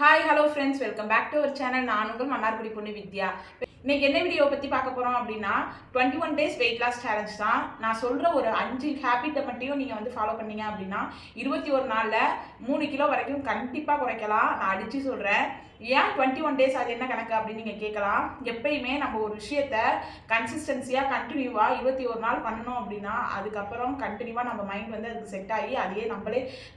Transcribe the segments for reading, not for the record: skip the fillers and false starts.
Hi hello friends, welcome back to our channel. நான் உங்கள் மன்னார்குடி பொண்ணு வித்யா. இன்னைக்கு என்ன வீடியோ பற்றி பார்க்க போகிறோம் அப்படின்னா 21 days வெயிட் லாஸ் சேலஞ்ச் தான். நான் சொல்கிற ஒரு 5 ஹேபிட்டை மட்டும் நீங்கள் வந்து ஃபாலோ பண்ணீங்க அப்படின்னா 21 நாளில் 3 கிலோ வரைக்கும் கண்டிப்பாக குறைக்கலாம். நான் அடித்து சொல்கிறேன். ஏன் 21 days அது என்ன கணக்கு அப்படின்னு நீங்கள் கேட்கலாம். எப்பயுமே நம்ம ஒரு விஷயத்த கன்சிஸ்டன்சியாக கண்டினியூவாக 21 நாள் பண்ணணும் அப்படின்னா அதுக்கப்புறம் கண்டினியூவாக நம்ம மைண்ட் வந்து அதுக்கு செட் ஆகி அதையே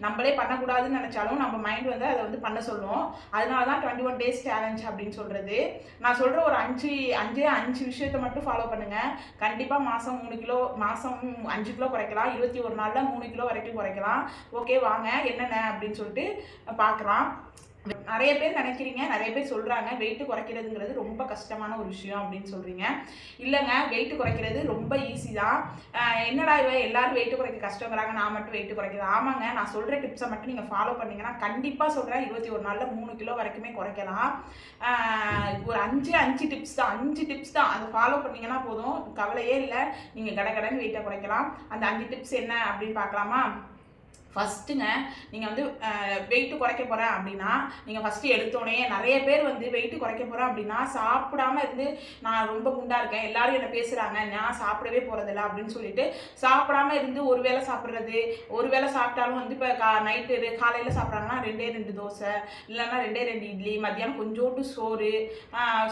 நம்மளே பண்ணக்கூடாதுன்னு நினச்சாலும் நம்ம மைண்ட் வந்து அதை வந்து பண்ண சொல்லும். அதனால தான் 21 days சேலஞ்ச் அப்படின்னு சொல்கிறது. நான் சொல்கிற ஒரு 5 விஷயத்தை மட்டும் ஃபாலோ பண்ணுங்கள். கண்டிப்பாக மாதம் 5 கிலோ குறைக்கலாம். 21 நாளில் 3 கிலோ வரைக்கும் குறைக்கலாம். ஓகே, வாங்க என்னென்ன அப்படின்னு சொல்லிட்டு பார்க்கலாம். நிறைய பேர் நினைக்கிறீங்க, நிறைய பேர் சொல்கிறாங்க வெயிட் குறைக்கிறதுங்கிறது ரொம்ப கஷ்டமான ஒரு விஷயம் அப்படின்னு சொல்கிறீங்க. இல்லைங்க, வெயிட் குறைக்கிறது ரொம்ப ஈஸி தான். என்னடா எல்லாரும் வெயிட் குறைக்க கஷ்டங்கிறாங்க, நான் மட்டும் வெயிட் குறைக்கிறது. ஆமாங்க, நான் சொல்கிற டிப்ஸை மட்டும் நீங்கள் ஃபாலோ பண்ணிங்கன்னா கண்டிப்பாக சொல்கிறேன் 21 நாளில் 3 கிலோ வரைக்குமே குறைக்கலாம். ஒரு 5 டிப்ஸ் தான். அதை ஃபாலோ பண்ணிங்கன்னா போதும், கவலையே இல்லை, நீங்கள் கடகடன்னு வெயிட்டை குறைக்கலாம். அந்த 5 டிப்ஸ் என்ன அப்படின்னு பார்க்கலாமா? ஃபஸ்ட்டுங்க, நீங்கள் வந்து வெயிட்டு குறைக்க போகிறேன் அப்படின்னா நீங்கள் ஃபஸ்ட்டு எடுத்தோடனே நிறைய பேர் வந்து வெயிட்டு குறைக்க போகிறேன் அப்படின்னா சாப்பிடாம இருந்து நான் ரொம்ப குண்டாக இருக்கேன், எல்லாரும் என்ன பேசுகிறாங்க, நான் சாப்பிடவே போகிறதில்ல அப்படின்னு சொல்லிட்டு சாப்பிடாம இருந்து ஒரு வேளை சாப்பிட்றது. ஒரு வேளை சாப்பிட்டாலும் வந்து இப்போ நைட்டு காலையில் சாப்பிட்றாங்கன்னா 2 தோசை, இல்லைன்னா 2 இட்லி, மத்தியானம் கொஞ்சோண்டு சோறு,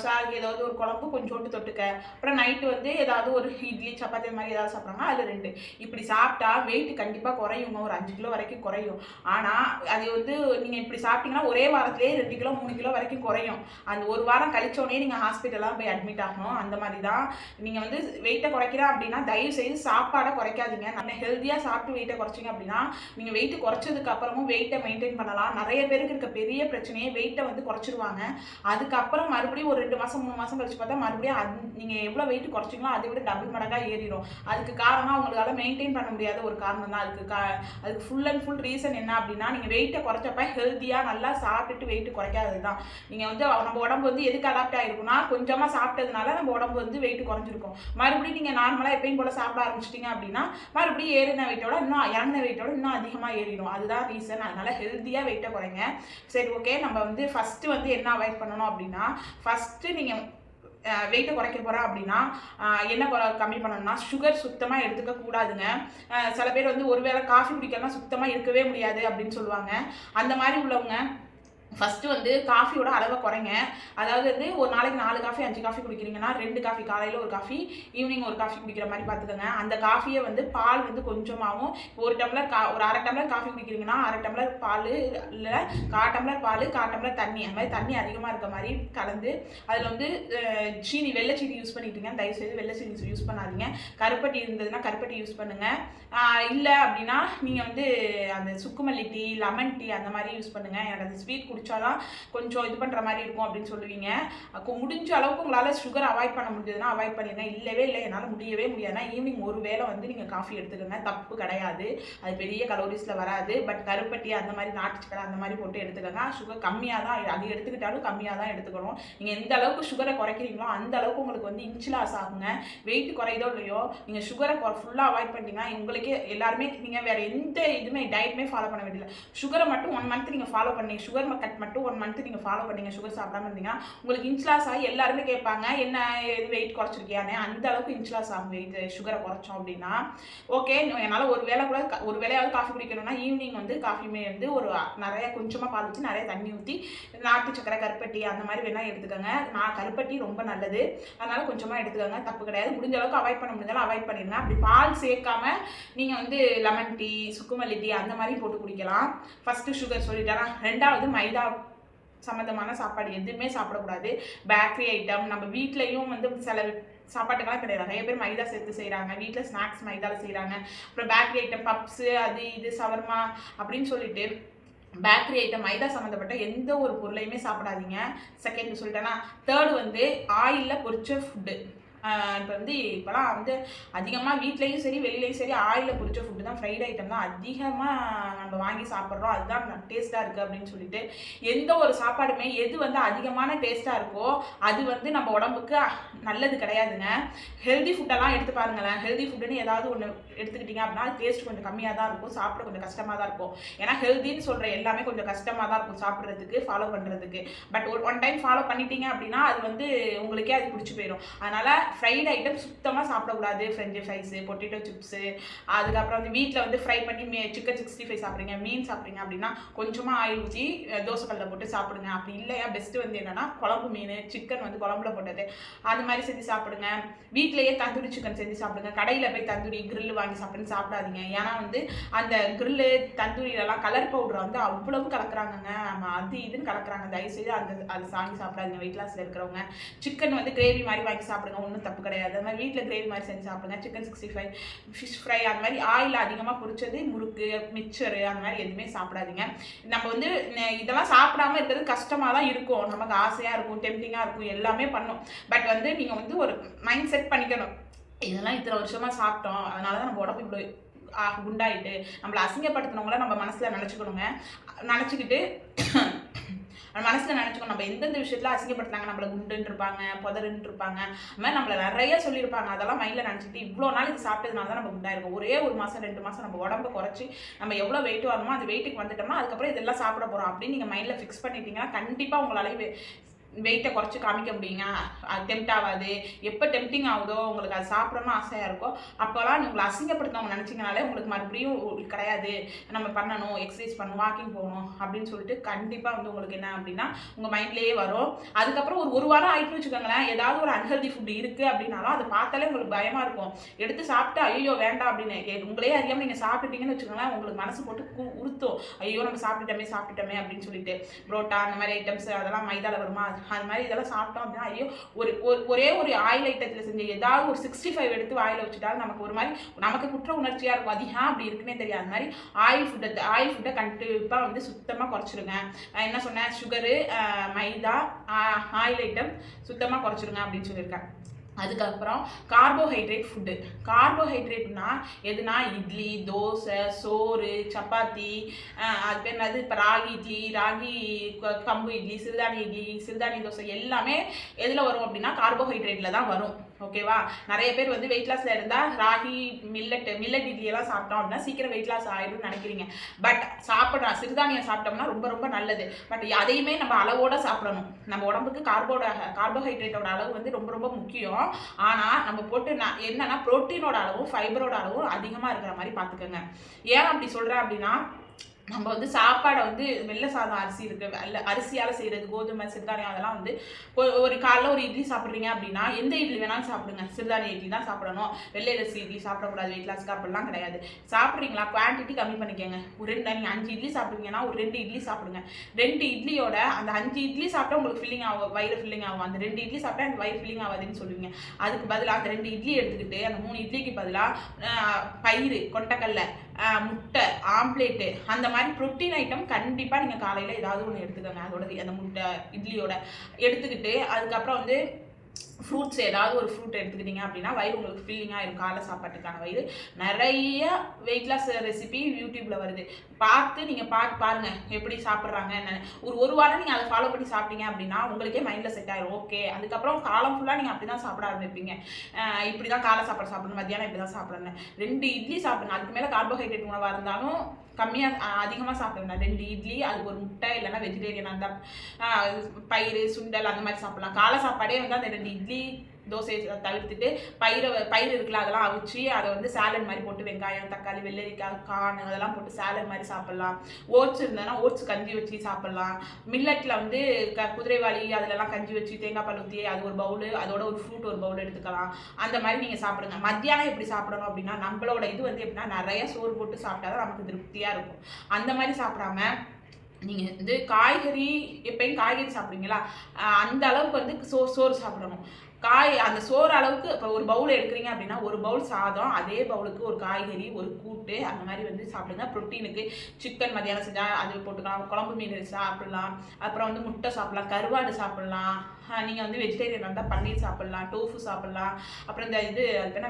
சாருக்கு ஏதாவது ஒரு குழம்பு கொஞ்சோண்டு தொட்டுக்க, அப்புறம் நைட்டு வந்து ஏதாவது ஒரு இட்லி சப்பாத்தி மாதிரி ஏதாவது சாப்பிட்றாங்கன்னா அதில் 2 இப்படி சாப்பிட்டா வெயிட் கண்டிப்பாக குறையுங்க. ஒரு 5 கிலோ வரைக்கும் குறையும். ஆனால் அது வந்து நீங்கள் இப்படி சாப்பிட்டீங்கன்னா ஒரே வாரத்திலேயே 2 கிலோ 3 கிலோ வரைக்கும் குறையும். அந்த ஒரு வாரம் கழிச்சோடனே நீங்கள் ஹாஸ்பிட்டலாக போய் அட்மிட் ஆகணும். அந்த மாதிரி தான் நீங்கள் வந்து வெயிட்டை குறைக்கிறா அப்படின்னா தயவு செய்து சாப்பாடை குறைக்காதீங்க. நம்ம ஹெல்த்தியாக சாப்பிட்டு வெயிட்டை குறைச்சிங்க அப்படின்னா நீங்கள் வெயிட்டு குறைச்சதுக்கு அப்புறமும் வெயிட்டை மெயின்டைன் பண்ணலாம். நிறைய பேருக்கு இருக்க பெரிய பிரச்சனையே வெயிட்டை வந்து குறைச்சிருவாங்க. அதுக்கப்புறம் மறுபடியும் ஒரு 2 மாதம் 3 மாதம் கழிச்சு பார்த்தா மறுபடியும் நீங்கள் எவ்வளோ வெயிட் குறைச்சிங்களோ அதை விட டபுள் மடங்காக ஏறிடும். அதுக்கு காரணம் உங்களால் மெயின்டைன் பண்ண முடியாத ஒரு காரணம் தான். அதுக்கு ஃபுல் ரீசன் என்ன அப்படின்னா நீங்கள் வெயிட்டை குறைச்சப்ப ஹெல்த்தியாக நல்லா சாப்பிட்டுட்டு வெயிட் குறைக்காதது தான். நீங்கள் வந்து நம்ம உடம்பு வந்து எதுக்கு அடாப்ட் ஆகிருக்குன்னா கொஞ்சமாக சாப்பிட்டதுனால நம்ம உடம்பு வந்து வெயிட் குறைஞ்சிருக்கும். மறுபடியும் நீங்கள் நார்மலாக எப்பயும் போல் சாப்பிட ஆரம்பிச்சிட்டிங்க அப்படின்னா மறுபடியும் ஏறின வெயிட்டோட இறங்கின வெயிட்டோட இன்னும் அதிகமாக ஏறிடும். அதுதான் ரீசன். அதனால் ஹெல்த்தியாக வெயிட்டை குறைங்க. சரி, ஓகே, நம்ம வந்து ஃபஸ்ட்டு வந்து என்ன அவாய்ட் பண்ணணும் அப்படின்னா ஃபஸ்ட்டு நீங்கள் வெயிட்டை குறைக்க போகிறேன் அப்படின்னா என்ன கம்மி பண்ணணும்னா சுகர் சுத்தமாக எடுத்துக்க கூடாதுங்க. சில பேர் வந்து ஒருவேளை காஃபி குடிக்கலாம் சுத்தமாக இருக்கவே முடியாது அப்படின்னு சொல்லுவாங்க. அந்த மாதிரி உள்ளவங்க ஃபஸ்ட்டு வந்து காஃபியோட அளவை குறைங்க. அதாவது வந்து ஒரு நாளைக்கு 4 காஃபி 5 காஃபி குடிக்கிறீங்கன்னா 2 காஃபி, காலையில் ஒரு காஃபி, ஈவினிங் ஒரு காஃபி குடிக்கிற மாதிரி பார்த்துக்கோங்க. அந்த காஃபியை வந்து பால் வந்து கொஞ்சமாகவும், ஒரு டம்ளர் ஒரு அரை டம்ளர் காஃபி குடிக்கிறீங்கன்னா 1/2 டம்ளர் பால், இல்லை 1/4 டம்ளர் பால், 1/4 டம்ளர் தண்ணி, அந்த மாதிரி தண்ணி அதிகமாக இருக்க மாதிரி கலந்து அதில் வந்து வெள்ளை சீனி யூஸ் பண்ணிக்கிட்டீங்க. தயவுசெய்து வெள்ளை சீனி யூஸ் பண்ணாதீங்க. கருப்பட்டி இருந்ததுன்னா கருப்பட்டி யூஸ் பண்ணுங்கள். இல்லை அப்படின்னா நீங்கள் வந்து அந்த சுக்குமல்லி டீ, லெமன் டீ அந்த மாதிரி யூஸ் பண்ணுங்கள். எனக்கு அந்த ஸ்வீட் குடிச்சாதான் கொஞ்சம் இது பண்ணுற மாதிரி இருக்கும் அப்படின்னு சொல்லுவீங்க. முடிஞ்ச அளவுக்கு உங்களால் சுகர் அவாய்ட் பண்ண முடிஞ்சதுன்னா அவாய்ட் பண்ணிடுங்க. இல்லவே இல்லை என்னால் முடியவே முடியாதுன்னா ஈவினிங் ஒரு வேளை வந்து நீங்கள் காஃபி எடுத்துக்கோங்க, தப்பு கிடையாது. அது பெரிய கலோரிஸில் வராது. பட் கருப்பட்டி அந்த மாதிரி நாட்டு சக்கரை அந்த மாதிரி போட்டு எடுத்துக்கோங்க. சுகர் கம்மியாக தான், அது எடுத்துக்கிட்டாலும் கம்மியாக தான் எடுத்துக்கணும். நீங்கள் எந்த அளவுக்கு சுகரை குறைக்கிறீங்களோ அந்த அளவுக்கு உங்களுக்கு வந்து இன்ச் லாஸ் ஆகுங்க. வெயிட் குறையதோ இல்லையோ நீங்கள் சுகரை ஃபுல்லாக அவாய்ட் பண்ணிட்டீங்கன்னா உங்களுக்கு எல்லாருமே நீங்கள் வேறு எந்த இதுவுமே டயட்டுமே ஃபாலோ பண்ண வேண்டியதில்லை. சுகரை மட்டும் 1 மந்த் நீங்கள் ஃபாலோ பண்ணீங்க, சுகர் கட் மட்டும் 1 மந்த் நீங்கள் ஃபாலோ பண்ணீங்க, சுகர் சாப்பிடாம இருந்தீங்கன்னா உங்களுக்கு இன்ச் லாஸ் ஆகி எல்லாருமே கேட்பாங்க என்ன வெயிட் குறைச்சிருக்கியானே. அந்த அளவுக்கு இன்ச் லாஸ் ஆகும் வெயிட் சுகரை குறைச்சோம் அப்படின்னா. ஓகே, என்னால் ஒரு வேளையாவது காஃபி குடிக்கணும்னா ஈவினிங் வந்து காஃபியுமே வந்து ஒரு நிறைய கொஞ்சமாக பால் ஊற்றி நிறைய தண்ணி ஊற்றி நாட்டு சக்கரை, கருப்பட்டி அந்த மாதிரி வேணால் எடுத்துக்கோங்க. கருப்பட்டி ரொம்ப நல்லது, அதனால் கொஞ்சமாக எடுத்துக்கோங்க, தப்பு கிடையாது. முடிஞ்ச அளவுக்கு அவாய்ட் பண்ண முடிஞ்சாலும் அவாய்ட் பண்ணிடுங்க. அப்படி பால் சேர்க்காம நீங்கள் வந்து லெமன் டீ, சுக்குமல்லி டீ அந்த மாதிரி போட்டு குடிக்கலாம். ஃபஸ்ட்டு சுகர் சொல்லிட்டேன்னா. 2வது மைதா சம்மந்தமான சாப்பாடு எதுவுமே சாப்பிடக்கூடாது. பேக்கரி ஐட்டம் நம்ம வீட்லேயும் வந்து சில சாப்பாட்டுக்கெல்லாம் கிடையாது. நிறைய பேர் மைதா சேர்த்து செய்கிறாங்க, வீட்டில் ஸ்நாக்ஸ் மைதாவில் செய்கிறாங்க. அப்புறம் பேக்கரி ஐட்டம் பப்ஸு அது இது சவர்மா அப்படின்னு சொல்லிட்டு பேக்கரி ஐட்டம் மைதா சம்மந்தப்பட்ட எந்த ஒரு பொருளையுமே சாப்பிடாதீங்க. செகண்ட் சொல்லிட்டேன்னா. 3rd வந்து ஆயிலில் பொரிச்ச ஃபுட்டு. இப்போ வந்து இப்போலாம் வந்து அதிகமாக வீட்லேயும் சரி வெளியிலையும் சரி ஆயிலில் பொரிச்ச ஃபுட்டு தான், ஃப்ரைட் ஐட்டம் தான் அதிகமாக நம்ம வாங்கி சாப்பிட்றோம். அதுதான் டேஸ்ட்டாக இருக்குது அப்படின்னு சொல்லிட்டு. எந்த ஒரு சாப்பாடுமே எது வந்து அதிகமான டேஸ்ட்டாக இருக்கோ அது வந்து நம்ம உடம்புக்கு நல்லது கிடையாதுங்க. ஹெல்தி ஃபுட்டெல்லாம் எடுத்து பாருங்களேன். ஹெல்தி ஃபுட்டுன்னு ஏதாவது ஒன்று எடுத்துக்கிட்டிங்க அப்படின்னா டேஸ்ட் கொஞ்சம் கம்மியாக தான் இருக்கும், சாப்பிட கொஞ்சம் கஷ்டமாக தான் இருக்கும். ஏன்னா ஹெல்தின்னு சொல்கிற எல்லாமே கொஞ்சம் கஷ்டமாக தான் இருக்கும் சாப்பிட்றதுக்கு, ஃபாலோ பண்ணுறதுக்கு. பட் ஒன் டைம் ஃபாலோ பண்ணிட்டீங்க அப்படின்னா அது வந்து உங்களுக்கே அது பிடிச்சி போயிடும். அதனால் ஃப்ரைட் ஐட்டம் சுத்தமாக சாப்பிடக்கூடாது. ஃப்ரெஞ்சு ஃப்ரைஸு, பொட்டேட்டோ சிப்ஸு, அதுக்கப்புறம் வந்து வீட்டில் வந்து ஃப்ரை பண்ணி சிக்கன் 65 சாப்பிட்றீங்க, மீன் சாப்பிட்றீங்க அப்படின்னா கொஞ்சமாக ஆயில் ஊற்றி தோசைக்கல்லில் போட்டு சாப்பிடுங்க. அப்படி இல்லையா பெஸ்ட்டு வந்து என்னென்னா குழம்பு மீன், சிக்கன் வந்து குழம்புல போட்டது அது மாதிரி செஞ்சு சாப்பிடுங்க. வீட்டிலேயே தந்தூரி சிக்கன் செஞ்சு சாப்பிடுங்க. கடையில் போய் தந்தூரி கிரில் வாங்கி சாப்பிடுன்னு சாப்பிடாதீங்க. ஏன்னா வந்து அந்த கிரில்லு தந்தூரியிலலாம் கலர் பவுடரை வந்து அவ்வளவு கலக்குறாங்கங்க, அது இதுன்னு கலக்குறாங்க. தயவுசெய்து அது வாங்கி சாப்பிடாதீங்க. வெயிட் லாஸில் இருக்கிறவங்க சிக்கன் வந்து கிரேவி மாதிரி வாங்கி சாப்பிடுங்க, ஒன்றும் தப்பு கிடையாது. அது மாதிரி வீட்டில் கிரேவி மாதிரி செஞ்சு சாப்பிடுங்க. சிக்கன் 65, ஃபிஷ் ஃப்ரை அந்த மாதிரி ஆயில் அதிகமாக பொரிச்சது, முறுக்கு, மிக்சரு அந்த மாதிரி எதுவுமே சாப்பிடாதீங்க. நம்ம வந்து இதெல்லாம் சாப்பிடாம இருக்கிறது கஷ்டமாக தான் இருக்கும், நமக்கு ஆசையாக இருக்கும், டெம்டிங்காக இருக்கும், எல்லாமே பண்ணும். பட் வந்து நீங்கள் வந்து ஒரு மைண்ட் செட் பண்ணிக்கணும், இதெல்லாம் இத்தனை வருஷமாக சாப்பிட்டோம், அதனால தான் நம்ம உடம்பு இவ்வளோ குண்டாயிட்டு. நம்மளை அசிங்கப்படுத்தினவங்கள நம்ம மனசில் நினச்சிக்கணுங்க. நினச்சிக்கிட்டு மனசில் நினச்சிக்கணும், நம்ம எந்தெந்த விஷயத்தில் அசிங்கப்படுத்தினாங்க, நம்மளை குண்டுன்னு இருப்பாங்க, புதருன்னு இருப்பாங்க, அது மாதிரி நம்மளை நிறைய சொல்லியிருப்பாங்க. அதெல்லாம் மைண்டில் நினச்சிக்கிட்டு இவ்வளோ நாள் இது சாப்பிட்டதுனால தான் நம்ம குண்டாயிருக்கும். ஒரே 1 மாதம் 2 மாதம் நம்ம உடம்பை குறைச்சி நம்ம எவ்வளோ வெயிட் வரணுமோ அந்த வெயிட்டுக்கு வந்துட்டோம்னா அதுக்கப்புறம் இதெல்லாம் சாப்பிட போகிறோம் அப்படின்னு நீங்கள் மைண்டில் ஃபிக்ஸ் பண்ணிட்டீங்கன்னா கண்டிப்பாக உங்களால் வெயிட்டை குறைச்சி காமிக்க முடியுங்க. அது டெம்ட் ஆகாது. எப்போ டெம்டிங் ஆகுதோ உங்களுக்கு அது சாப்பிடணும்னு ஆசையாக இருக்கும், அப்போலாம் உங்களை அசிங்கப்படுத்தவங்க நினச்சிங்கனாலே உங்களுக்கு மறுபடியும் கிடையாது, நம்ம பண்ணணும், எக்ஸசைஸ் பண்ணணும், வாக்கிங் போகணும் அப்படின்னு சொல்லிட்டு கண்டிப்பாக வந்து உங்களுக்கு என்ன அப்படின்னா உங்கள் மைண்ட்லேயே வரும். அதுக்கப்புறம் ஒரு வாரம் ஆகிட்டு வச்சுக்கோங்களேன், ஏதாவது ஒரு அன்ஹெல்தி ஃபுட் இருக்குது அப்படின்னாலும் அதை பார்த்தாலே உங்களுக்கு பயமாக இருக்கும். எடுத்து சாப்பிட்டு ஐயோ வேண்டாம் அப்படின்னு உங்களே அறியாமல் நீங்கள் சாப்பிட்டீங்கன்னு வச்சுக்கோங்களேன், உங்களுக்கு மனசு போட்டு உறுத்தும், ஐயோ நம்ம சாப்பிட்டுட்டோமே அப்படின்னு சொல்லிட்டு. புரோட்டா அந்த மாதிரி ஐட்டம்ஸ் அதெல்லாம் மைதாவில் வருமா, அது மாதிரி இதெல்லாம் சாப்பிட்டோம் அப்படின்னா ஐயோ ஒரே ஒரு ஆயில் ஐட்டத்தில் செஞ்ச ஏதாவது ஒரு 65 எடுத்து வாயில் வச்சுட்டாலும் நமக்கு ஒரு மாதிரி நமக்கு குற்ற உணர்ச்சியாக இருக்கும். அது ஏன் அப்படி இருக்குன்னே தெரியாது. அது மாதிரி ஆயில் ஃபுட்டை கண்டிப்பாக வந்து சுத்தமாக குறைச்சிடுங்க. என்ன சொன்னேன், சுகரு, மைதா, ஆயில் ஐட்டம் சுத்தமாக குறைச்சிடுங்க அப்படின்னு சொல்லியிருக்கேன். அதுக்கப்புறம் கார்போஹைட்ரேட் ஃபுட்டு. கார்போஹைட்ரேட்னா எதுனா இட்லி, தோசை, சோறு, சப்பாத்தி, அது பேர் என்னது இப்போ ராகி இட்லி, ராகி கம்பு இட்லி, சிறுதானிய இட்லி, சிறுதானிய தோசை எல்லாமே எதில் வரும் அப்படின்னா கார்போஹைட்ரேட்டில் தான் வரும். ஓகேவா? நிறைய பேர் வந்து வெயிட் லாஸில் இருந்தால் ராகி மில்லட் இட்லியெல்லாம் சாப்பிட்டோம் அப்படின்னா சீக்கிரம் வெயிட் லாஸ் ஆகிடும்னு நினைக்கிறீங்க. பட் சிறுதானியம் சாப்பிட்டோம்னா ரொம்ப ரொம்ப நல்லது. பட் அதையுமே நம்ம அளவோட சாப்பிடணும். நம்ம உடம்புக்கு கார்போஹைட்ரேட்டோட அளவு வந்து ரொம்ப ரொம்ப முக்கியம். ஆனால் நம்ம போட்டு என்னன்னா புரோட்டீனோட அளவும் ஃபைபரோட அளவும் அதிகமாக இருக்கிற மாதிரி பார்த்துக்கோங்க. ஏன் அப்படி சொல்கிறேன் அப்படின்னா நம்ம வந்து சாப்பாடை வந்து வெள்ளை சாதம் அரிசி இருக்குது, அரிசியால் செய்கிறது, கோதுமை, சிறுதானியம் அதெல்லாம் வந்து ஒரு காலைல ஒரு இட்லி சாப்பிட்றீங்க அப்படின்னா எந்த இட்லி வேணாலும் சாப்பிடுங்க, சிறுதானிய இட்லி தான் சாப்பிடணும், வெள்ளை அரிசி இட்லி சாப்பிடக்கூடாது, வெயிட் லாஸ்க்கு அப்படிலாம் கிடையாது. சாப்பிட்றீங்களா குவான்டிட்டி கம்மி பண்ணிக்கோங்க. ஒரு நீங்கள் 5 இட்லி சாப்பிடுவீங்கன்னா ஒரு 2 இட்லி சாப்பிடுங்க. 2 இட்லியோட அந்த 5 இட்லி சாப்பிட்டா உங்களுக்கு ஃபில்லிங் ஆகும், வயிறு ஃபில்லிங் ஆகும். அந்த 2 இட்லி சாப்பிட்டா அந்த வயிறு ஃபில்லிங் ஆகாதுன்னு சொல்லுவீங்க. அதுக்கு பதிலாக அந்த 2 இட்லி எடுத்துக்கிட்டு அந்த 3 இட்லிக்கு பதிலாக பயிறு, கொண்டைக்கடலை, முட்டை, ஆம்லேட்டு அந்த மாதிரி ப்ரோட்டீன் ஐட்டம் கண்டிப்பாக நீங்கள் காலையில் ஏதாவது ஒன்று எடுத்துக்கோங்க. அதோட அந்த முட்டை இட்லியோட எடுத்துக்கிட்டு அதுக்கப்புறம் வந்து ஃப்ரூட்ஸ் ஏதாவது ஒரு ஃப்ரூட் எடுத்துக்கிட்டிங்க அப்படின்னா வயிறு உங்களுக்கு ஃபில்லிங்காக இருக்கும். காலை சாப்பாட்டுக்கான வயிறு. நிறைய வெயிட் லாஸ் ரெசிபி யூடியூப்பில் வருது, பார்த்து நீங்கள் பாருங்கள் எப்படி சாப்பிட்றாங்க என்னென்னு. ஒரு வாரம் நீங்கள் அதை ஃபாலோ பண்ணி சாப்பிட்டீங்க அப்படின்னா உங்களுக்கே மைண்டில் செட் ஆகிடும். ஓகே, அதுக்கப்புறம் காலம் ஃபுல்லாக நீங்கள் அப்படி தான் சாப்பிட ஆரம்பிப்பீங்க. இப்படி தான் காலை சாப்பாடு சாப்பிடணும், மத்தியானம் இப்படி தான் சாப்பிடணும். 2 இட்லி சாப்பிடுங்க. அதுக்கு மேலே கார்போஹைட்ரேட் உணவாக இருந்தாலும் அதிகமாக சாப்பிடுங்க. 2 இட்லி, அதுக்கு ஒரு முட்டை, இல்லைன்னா வெஜிடேரியனாக இருந்தால் பயிறு, சுண்டல் அந்த மாதிரி சாப்பிடலாம். காலை சாப்பாடே வந்து அந்த 2 இட்லி தோசையை தவிர்த்துட்டு பயிறு இருக்குல்ல அதெல்லாம் அவிச்சு அதை வந்து சாலட் மாதிரி போட்டு வெங்காயம், தக்காளி, வெள்ளரிக்காய், கார்ன் அதெல்லாம் போட்டு சாலட் மாதிரி சாப்பிட்லாம். ஓட்ஸ் இருந்ததுன்னா ஓட்ஸ் கஞ்சி வச்சு சாப்பிட்லாம். மில்லட்டில் வந்து குதிரைவாளி அதிலெல்லாம் கஞ்சி வச்சு தேங்காய் பால் ஊற்றி அது ஒரு பவுலு, அதோட ஒரு ஃப்ரூட் ஒரு பவுல் எடுத்துக்கலாம். அந்த மாதிரி நீங்கள் சாப்பிடுங்க. மத்தியானம் எப்படி சாப்பிடணும் அப்படின்னா நம்மளோட இது வந்து எப்படின்னா நிறைய சோறு போட்டு சாப்பிட்டா தான் நமக்கு திருப்தியாக இருக்கும். அந்த மாதிரி சாப்பிடாம நீங்கள் வந்து காய்கறி எப்பயும் காய்கறி சாப்பிடுவீங்களா அந்த அளவுக்கு வந்து சோறு சாப்பிடணும். காய் அந்த சோறு அளவுக்கு இப்போ ஒரு பவுல் எடுக்கிறீங்க அப்படின்னா ஒரு பவுல் சாதம், அதே பவுலுக்கு ஒரு காய்கறி, ஒரு கூட்டு அந்த மாதிரி வந்து சாப்பிடுங்க. ப்ரோட்டீனுக்கு சிக்கன் மதியானம் செஞ்சால் அது போட்டுக்கலாம், குழம்பு மீன் சாப்பிடலாம், அப்புறம் வந்து முட்டை சாப்பிடலாம், கருவாடு சாப்பிடலாம். நீங்கள் வந்து வெஜிடேரியன் வந்தால் பன்னீர் சாப்பிடலாம், டோஃபு சாப்பிடலாம். அப்புறம் இந்த இது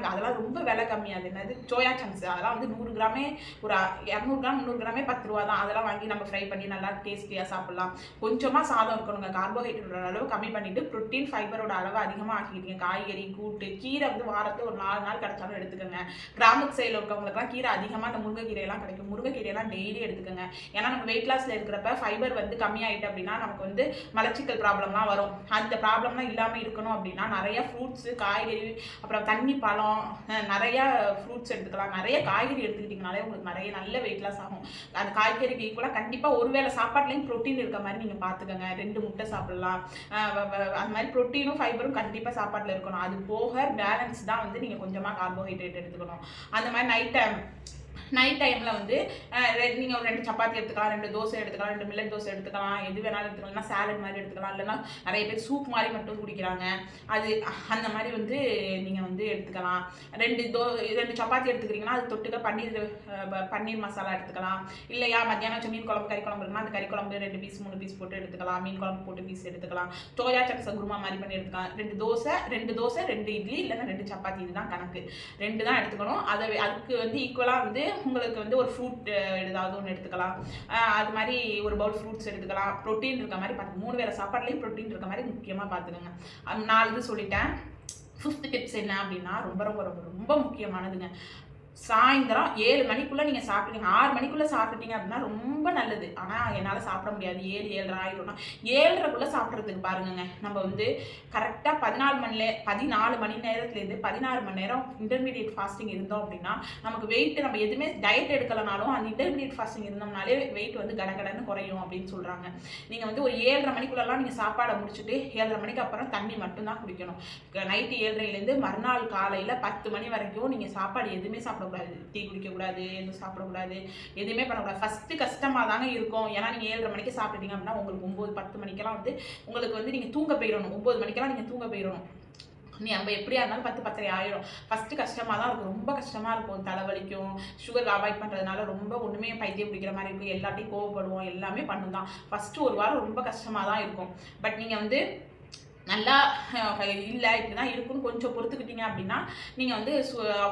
அதெல்லாம் ரொம்ப விலை கம்மியாது. என்னது சோயா சங்க்ஸ், அதெல்லாம் வந்து 100 கிராமே ஒரு 200 கிராம் 300 கிராமே 10 ரூபா தான். அதெல்லாம் வாங்கி நம்ம ஃப்ரை பண்ணி நல்லா டேஸ்டியாக சாப்பிடலாம். கொஞ்சமாக சாதம் இருக்கணுங்க. கார்போஹைட்ரேட்டோட அளவு கம்மி பண்ணிவிட்டு ப்ரோட்டீன் ஃபைபரோட அளவு அதிகமாக ஆக்கிக்கிட்டீங்க. காய்கறி, கூட்டு, கீரை வந்து வாரத்தில் ஒரு 4 நாள் கிடைச்சாலும் எடுத்துக்கோங்க. கிராமத்து சைடில் இருக்கவங்களுக்குலாம் கீரை அதிகமாக அந்த முருங்கைக்கீரையெல்லாம் கிடைக்கும். முருங்கைக்கீரையெல்லாம் டெய்லி எடுத்துக்கோங்க. ஏன்னா நம்ம வெயிட் லாஸில் இருக்கிறப்ப ஃபைபர் வந்து கம்மியாயிட்டு அப்படின்னா நமக்கு வந்து மலச்சிக்கல் ப்ராப்ளம்லாம் வரும். அந்த ப்ராப்ளம்லாம் இல்லாமல் இருக்கணும் அப்படின்னா நிறைய ஃப்ரூட்ஸு, காய்கறி, அப்புறம் தண்ணி, பழம், நிறையா ஃப்ரூட்ஸ் எடுத்துக்கலாம். நிறைய காய்கறி எடுத்துக்கிட்டிங்கனாலே உங்களுக்கு நிறைய நல்ல வெயிட் லாஸ் ஆகும். அந்த காய்கறிக்கு ஈக்குவலாக கண்டிப்பாக ஒருவேளை சாப்பாட்லேயும் ப்ரோட்டீன் இருக்க மாதிரி நீங்கள் பார்த்துக்கோங்க. 2 முட்டை சாப்பிடலாம். அந்த மாதிரி ப்ரோட்டீனும் ஃபைபரும் கண்டிப்பாக சாப்பாட்டில் இருக்கணும். அது போக பேலன்ஸ் தான் வந்து நீங்கள் கொஞ்சமாக கார்போஹைட்ரேட் எடுத்துக்கணும். அந்த மாதிரி நைட் டைமில் வந்து நீங்கள் ஒரு 2 சப்பாத்தி எடுத்துக்கலாம், 2 தோசை எடுத்துக்கலாம், 2 மில்லட் தோசை எடுத்துக்கலாம், எது வேணாலும் எடுத்துக்கலாம். இல்லைனா சாலட் மாதிரி எடுத்துக்கலாம், இல்லைனா நிறைய பேர் சூப் மாதிரி மட்டும் குடிக்கிறாங்க. அந்த மாதிரி வந்து நீங்கள் வந்து எடுத்துக்கலாம். 2 சப்பாத்தி எடுத்துக்கிறீங்கன்னா அது தொட்டுக்க பன்னீர் மசாலா எடுத்துக்கலாம். இல்லையா மத்தியானம் வச்சு மீன் குழம்பு, கறி குழம்பு இருக்குன்னா அந்த கறி குழம்பு 2 பீஸ் 3 பீஸ் போட்டு எடுத்துக்கலாம். மீன் குழம்பு போட்டு பீஸ் எடுத்துக்கலாம். சோயா சங்க்ஸ் குருமா மாதிரி பண்ணி எடுத்துக்கலாம். 2 தோசை 2 இட்லி இல்லைன்னா 2 சப்பாத்தி, இதுதான் கணக்கு. 2 தான் எடுத்துக்கணும். அதுக்கு வந்து ஈக்குவலாக வந்து உங்களுக்கு வந்து ஒரு ஃப்ரூட் ஏதாவது ஒன்று எடுத்துக்கலாம். அது மாதிரி ஒரு பவுல் ஃப்ரூட்ஸ் எடுத்துக்கலாம். ப்ரோட்டீன் இருக்க மாதிரி பார்த்து 3 வேளை சாப்பாடுலேயும் ப்ரோட்டீன் இருக்க மாதிரி முக்கியமாக பார்த்துக்கோங்க. 4 இது சொல்லிட்டேன். 5th டிப்ஸ் என்ன அப்படின்னா ரொம்ப ரொம்ப ரொம்ப ரொம்ப முக்கியமானதுங்க. சாயந்தரம் 7 மணிக்குள்ளே நீங்கள் சாப்பிட்டீங்க, 6 மணிக்குள்ளே சாப்பிட்டீங்க அப்படின்னா ரொம்ப நல்லது. ஆனால் என்னால் சாப்பிட முடியாது, 7 7:30 ஆகிடும்னா 7:30குள்ளே சாப்பிட்றதுக்கு பாருங்க. நம்ம வந்து கரெக்டாக 14 மணி நேரத்துலேருந்து 16 மணி நேரம் இன்டர்மீடியட் ஃபாஸ்டிங் இருந்தோம் அப்படின்னா நமக்கு வெயிட், நம்ம எதுவுமே டயட் எடுக்கலனாலும் அந்த இன்டர்மீடியட் ஃபாஸ்டிங் இருந்தோம்னாலே வெயிட் வந்து கடகடன்னு குறையும் அப்படின்னு சொல்கிறாங்க. நீங்கள் வந்து ஒரு 7:30 மணிக்குள்ளெல்லாம் நீங்கள் சாப்பாடை முடிச்சுட்டு 7:30 மணிக்கு அப்புறம் தண்ணி மட்டும்தான் குடிக்கணும். நைட்டு 7:30லேருந்து மறுநாள் காலையில் 10 மணி வரைக்கும் நீங்கள் சாப்பாடு எதுவுமே சாப்பிடக்கூடாது. டீ குடிக்கக்கூடாது, எதுவும் சாப்பிடக்கூடாது, எதுவுமே பண்ணக்கூடாது. ஃபஸ்ட்டு கஷ்டமாக தாங்க இருக்கும். ஏன்னா நீங்கள் 7:30 மணிக்கு சாப்பிட்டீங்க அப்படின்னா உங்களுக்கு 9 10 மணிக்கெல்லாம் வந்து உங்களுக்கு வந்து நீங்கள் தூங்க போயிடணும். 9 மணிக்கெல்லாம் நீங்கள் தூங்க போயிடணும். நம்ம எப்படியா இருந்தாலும் 10 10:30 ஆயிடும். ஃபஸ்ட்டு கஷ்டமாக தான் இருக்கும், ரொம்ப கஷ்டமாக இருக்கும். தலைவலிக்கும், சுகர் அவாய்ட் பண்ணுறதுனால ரொம்ப ஒன்றுமே பைத்தியம் பிடிக்கிற மாதிரி இருக்கும். எல்லாத்தையும் கோவப்படுவோம், எல்லாமே பண்ணும் தான். ஃபஸ்ட்டு ஒரு வாரம் ரொம்ப கஷ்டமாக தான் இருக்கும். பட் நீங்கள் வந்து நல்லா இல்லை இப்படி தான் இருக்குன்னு கொஞ்சம் பொறுத்துக்கிட்டீங்க அப்படின்னா நீங்கள் வந்து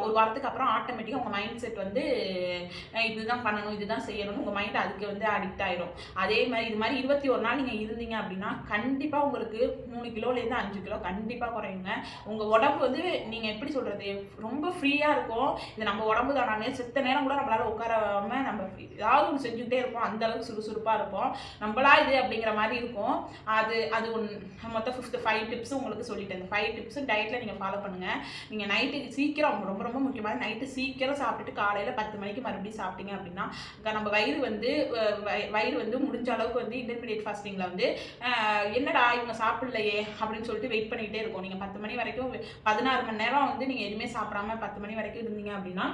ஒரு வாரத்துக்கு அப்புறம் ஆட்டோமேட்டிக்காக உங்கள் மைண்ட் செட் வந்து இதுதான் பண்ணணும், இதுதான் செய்யணும், உங்கள் மைண்ட் அதுக்கு வந்து அடிக்ட் ஆயிடும். அதே மாதிரி இது மாதிரி 21 நாள் நீங்கள் இருந்தீங்க அப்படின்னா கண்டிப்பாக உங்களுக்கு 3 கிலோலேருந்து 5 கிலோ கண்டிப்பாக குறையுங்க. உங்கள் உடம்பு வந்து நீங்கள் எப்படி சொல்கிறது, ரொம்ப ஃப்ரீயாக இருக்கும். இது நம்ம உடம்பு தானே, செத்த நேரம் கூட நம்மளால் உட்காராமல் நம்ம ஏதாவது ஒன்று செஞ்சுக்கிட்டே இருப்போம். அந்தளவுக்கு சுறுசுறுப்பாக இருப்போம். நம்மளா இது அப்படிங்கிற மாதிரி இருக்கும். அது மொத்தம் 5 டிப்ஸ் உங்களுக்கு சொல்லிட்டேன். இந்த 5 டிப்ஸும் டயட்டில் நீங்கள் ஃபாலோ பண்ணுங்கள். நீங்கள் நைட்டுக்கு சீக்கிரம், ரொம்ப ரொம்ப முக்கியமாக நைட்டு சீக்கிரம் சாப்பிட்டுட்டு காலையில் 10 மணிக்கு மறுபடியும் சாப்பிட்டீங்க அப்படின்னா நம்ம வயிறு வந்து முடிஞ்ச அளவுக்கு வந்து இன்டர்மீடியட் ஃபாஸ்டிங்கில் வந்து என்னடா இவங்க சாப்பிடலையே அப்படின்னு சொல்லிட்டு வெயிட் பண்ணிகிட்டே இருக்கும். நீங்கள் 10 மணி வரைக்கும் 16 மணி நேரம் வந்து நீங்கள் எதுவுமே சாப்பிடாம 10 மணி வரைக்கும் இருந்தீங்க அப்படின்னா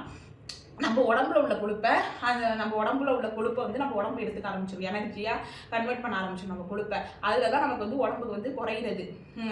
நம்ம உடம்புல உள்ள கொழுப்பை வந்து நம்ம உடம்பு எடுத்துக்க ஆரம்பிச்சிடும். எனர்ஜியாக கன்வெர்ட் பண்ண ஆரம்பிச்சிடும் நம்ம கொழுப்பை. அதில் தான் நமக்கு வந்து உடம்புக்கு வந்து குறையிறது.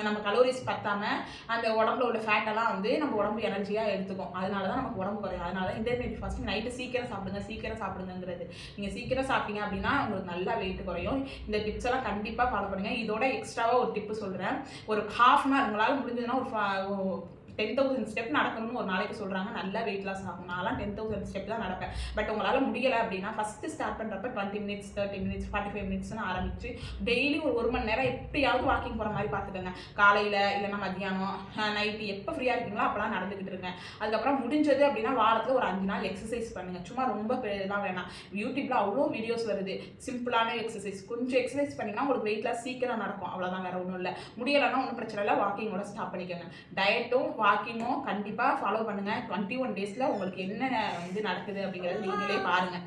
நம்ம கலோரிஸ் பத்தாமல் அந்த உடம்புல உள்ள ஃபேட்டெல்லாம் வந்து நம்ம உடம்பு எனர்ஜியாக எடுத்துக்கும். அதனால தான் நமக்கு உடம்பு குறையும். அதனால தான் இன்டர்மீடியட் ஃபாஸ்டிங் நைட்டு சீக்கிரம் சாப்பிடுங்கிறது. நீங்கள் சீக்கிரம் சாப்பிட்டீங்க அப்படின்னா உங்களுக்கு நல்லா வெயிட் குறையும். இந்த டிப்ஸ் எல்லாம் கண்டிப்பாக ஃபாலோ பண்ணுங்கள். இதோட எக்ஸ்ட்ராவாக ஒரு டிப்பு சொல்கிறேன். ஒரு ½ மணி உங்களால் முடிஞ்சதுன்னா ஒரு 10,000 ஸ்டெப் நடக்கணும்னு ஒரு நாளைக்கு சொல்கிறாங்க. நல்லா வெயிட் லாஸ் ஆகும். நான்லாம் 10,000 ஸ்டெப் தான் நடப்பேன். பட் உங்களால் முடியலை அப்படின்னா ஃபஸ்ட்டு ஸ்டார்ட் பண்ணுறப்ப 20 மினிட்ஸ் 30 மினிட்ஸ் 45 மினிட்ஸ்னு ஆரம்பிச்சு டெய்லி ஒரு மணி நேரம் எப்படியாவது வாக்கிங் போகிற மாதிரி பார்த்துக்கோங்க. காலையில் இல்லைன்னா மத்தியானம் நைட்டு எப்போ ஃப்ரீயாக இருக்கீங்களோ அப்போலாம் நடந்துக்கிட்டு இருங்க. அதுக்கப்புறம் முடிஞ்சது அப்படின்னா வாரத்தில் ஒரு 5 நாள் எக்ஸசைஸ் பண்ணுங்கள். சும்மா ரொம்ப தான் வேணாம். யூடியூப்பில் அவ்வளோ வீடியோஸ் வருது, சிம்பிளான எக்ஸசைஸ். கொஞ்சம் எக்ஸசைஸ் பண்ணிங்கன்னா உங்களுக்கு வெயிட் லாஸ் சீக்கிரம் நடக்கும். அவ்வளோதான், வேறு ஒன்றும் இல்லை. முடியலைன்னா ஒன்றும் பிரச்சனை இல்லை, வாக்கிங்கோட ஸ்டாப் பண்ணிக்கோங்க. டயட்டும் வாக்கிங்கும் கண்டிப்பாக ஃபாலோ பண்ணுங்கள். 21 டேஸில் உங்களுக்கு என்ன வந்து நடக்குது அப்படிங்கிறது நீங்களே பாருங்கள்.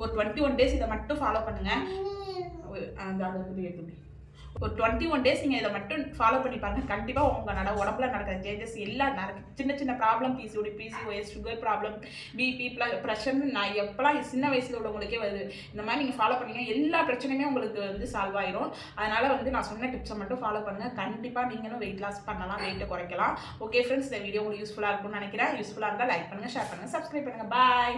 ஒரு 21 டேஸ் இதை மட்டும் ஃபாலோ பண்ணுங்கள். ஒரு 21 டேஸ் நீங்கள் இதை மட்டும் ஃபாலோ பண்ணி பாருங்கள். கண்டிப்பாக உங்களோட உடம்புல நடக்கிற சேஞ்சஸ் எல்லாம் சின்ன சின்ன problem, PCOD, PCOS, sugar problem, BP, ப்ரெஷர்னு நான் எப்போலாம் சின்ன வயசில் உள்ளவங்களுக்கே வருது, இந்த மாதிரி நீங்கள் ஃபாலோ பண்ணீங்க எல்லா பிரச்சனையுமே உங்களுக்கு வந்து சால்வ் ஆயிரும். அதனால் வந்து நான் சொன்ன டிப்ஸை மட்டும் ஃபாலோ பண்ணுங்கள். கண்டிப்பாக நீங்களும் வெயிட் லாஸ் பண்ணலாம், வெயிட்டை குறைக்கலாம். ஓகே ஃப்ரெண்ட்ஸ், இந்த வீடியோ உங்களுக்கு யூஸ்ஃபுல்லாக இருக்கும்னு நினைக்கிறேன். யூஸ்ஃபுல்லாக இருந்தால் லைக் பண்ணுங்கள், ஷேர் பண்ணுங்கள், சப்ஸ்கிரைப் பண்ணுங்கள். பாய்.